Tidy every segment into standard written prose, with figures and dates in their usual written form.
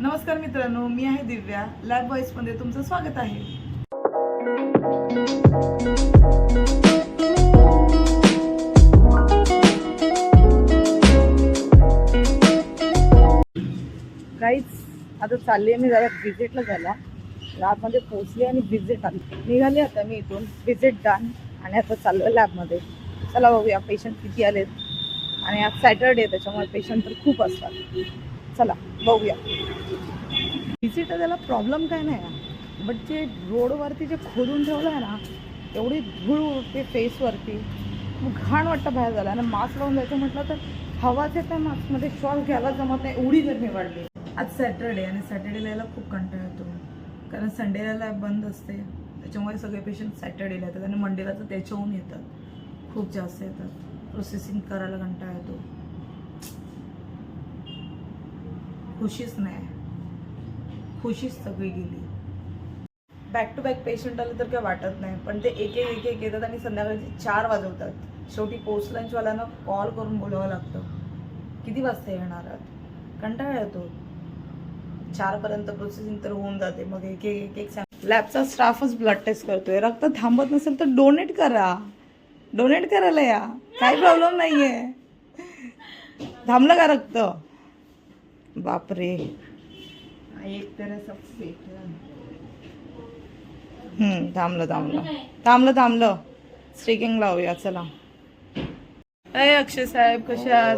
नमस्कार मित्रांनो, मी आहे दिव्या. लॅब व्हॉइसमध्ये तुमचं स्वागत आहे. काहीच आता चालली आहे मी जरा व्हिजिटला जायला. लॅबमध्ये पोहोचली आणि व्हिजिट आली. निघाली आता मी इथून. व्हिजिट डन आणि आता चाललो लॅबमध्ये. चला बघूया पेशंट किती आलेत. आणि आज सॅटरडे त्याच्यामुळे पेशंट तर खूप असतात. चला बघूया. व्हिजिट त्याला प्रॉब्लेम काय नाही, बट जे रोडवरती जे खोदून ठेवलं आहे ना, एवढी धूळ उडते फेसवरती, मग घाण वाटतं बाहेर झाला. आणि मास्क लावून जायचं म्हटलं तर हवाच येत आहे मास्कमध्ये, श्वास घ्यायला जमत नाही, एवढी गरमी वाढली. आज सॅटरडे आणि सॅटरडेला यायला खूप कंटाळा येतो, कारण संडेला लॅब बंद असते. त्याच्यामुळे सगळे पेशंट सॅटरडेला येतात आणि मंडेला तर त्याच्याहून येतात, खूप जास्त येतात. प्रोसेसिंग करायला कंटाळा येतो. खुशीच नाही, खुशीच सगळी गेली. बॅक टू बॅक पेशंट आले तर काय वाटत नाही, पण ते एक एक येतात आणि संध्याकाळचे 4 वाजवतात. शेवटी पोस्ट लंचवाल्यांना कॉल करून बोलावं लागतं, किती वाजता येणार आहात. कंटाळा येतो. 4 पर्यंत प्रोसेसिंग तर होऊन जाते. मग एक लॅबचा स्टाफच ब्लड टेस्ट करतोय. रक्त थांबत नसेल तर डोनेट करा, डोनेट करायला या, काही प्रॉब्लेम नाहीये. थांबलं का रक्त? बापरे, एक तर थांबलं. स्ट्रिकिंग लावूया. चला. अय अक्षय साहेब, कसे आहात?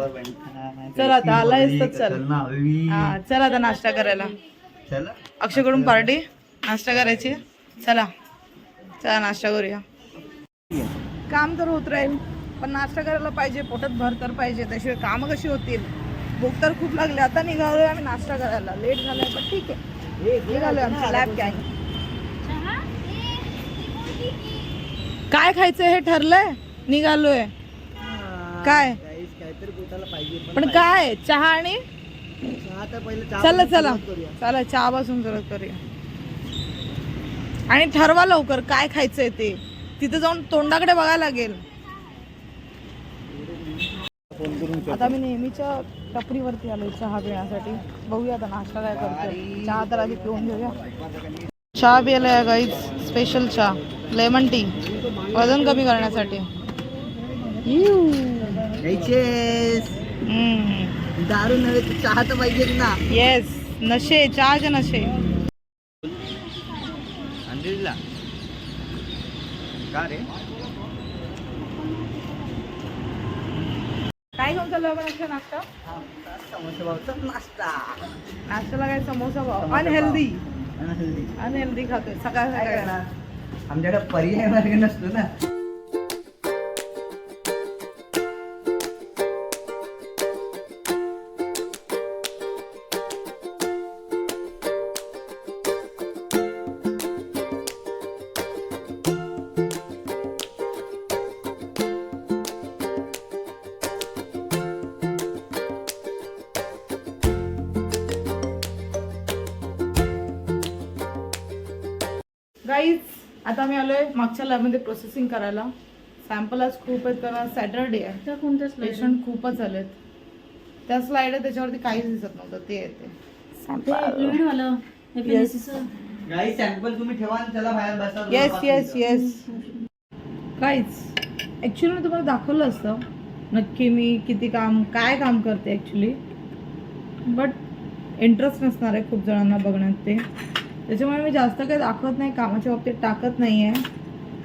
चल आता आलायस तर चल. हा चल आता नाश्ता करायला. अक्षयकडून पार्टी, नाश्ता करायची. चला नाश्ता करूया. काम तर होत राहील, पण नाश्ता करायला पाहिजे, पोटात भर तर पाहिजे, त्याशिवाय कामं कशी होतील. भूक तर खूप लागली. आता निघालोय आम्ही नाश्ता करायला. लेट झालाय पण ठीक आहे, निघालोय आमची लॅब गँग. काय खायचं हे ठरलंय, निघालोय. काय पण काय, चहा आणि चला चहा पासून सुरुवात करूया. आणि ठरवा लवकर काय खायचंय ते. तिथे जाऊन तोंडाकडे बघायला लागेल. आता मी नेहमीच्या टपरीवरती आलोय चहा पिण्यासाठी. बघूया आता नाश्ता काय करतोय. चहा तर आधी पिऊन घेऊया. चहा पियाला गाईज, स्पेशल चहा, लेमन टी, वजन कमी करण्यासाठी. दारू नव्हे तर चहा तर पाहिजे ना. येस, नशे, चहाचे नशे. काय घेऊन चालू आपण नाश्ता? नाश्त्याला काय समोसा भाव. अनहेल्दी खातोय सकाळ सकाळ. आमच्याकडे पर्याय मार्ग नसतो ना. गाईज, आता मी आलोय मागच्या लॅबमध्ये प्रोसेसिंग करायला. सॅम्पल आज खूप आहेत, कारण सॅटरडे आहे. पेशंट खूपच आलेत. त्या स्लाइड आहे त्याच्यावरती काहीच दिसत नव्हतं, ते येते सॅम्पल तुम्ही ठेवा आणि त्याला बाहेर बसा. येस. काहीच ॲक्च्युली मी तुम्हाला दाखवलं असतं नक्की मी काय काम करते ॲक्च्युली, बट इंटरेस्ट नसणार आहे खूप जणांना बघण्यात ते. त्याच्यामुळे मी जास्त काही दाखवत नाही, कामाच्या बाबतीत टाकत नाही आहे.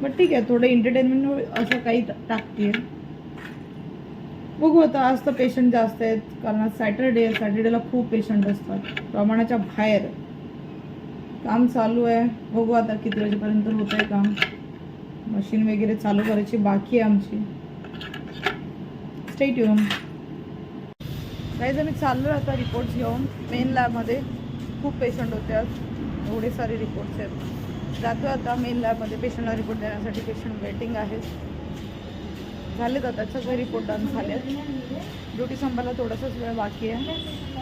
बट ठीक आहे, थोडं एंटरटेनमेंट असं काही टाकते. बघू आता. आज तर पेशंट जास्त आहेत, कारण सॅटरडेला खूप पेशंट असतात, प्रमाणाच्या बाहेर. काम चालू आहे. बघू आता किती वाजेपर्यंत होत आहे काम. मशीन वगैरे चालू करायची बाकी आहे आमची. Stay tune. काही जण चाललो आहे आता रिपोर्ट्स घेऊन मेन लॅबमध्ये. खूप पेशंट होते आज, एवढे सारे रिपोर्ट्स आहेत. जातो आता मेन लॅबमध्ये पेशंटला रिपोर्ट देण्यासाठी. पेशंट वेटिंग आहे. झालेत आता सगळे रिपोर्ट डन झालेत. ड्युटी संपायला थोडासाच वेळ बाकी आहे,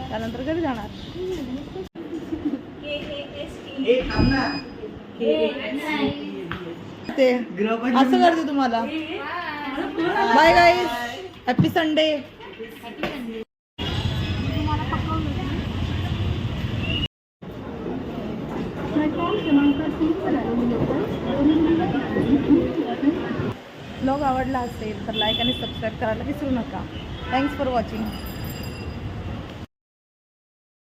त्यानंतर घरी जाणार. ते असं करते तुम्हाला. Bye guys, happy Sunday. Blog आवडला असेल तर लाईक आणि सबस्क्राईब करायला विसरू नका. Thanks for watching.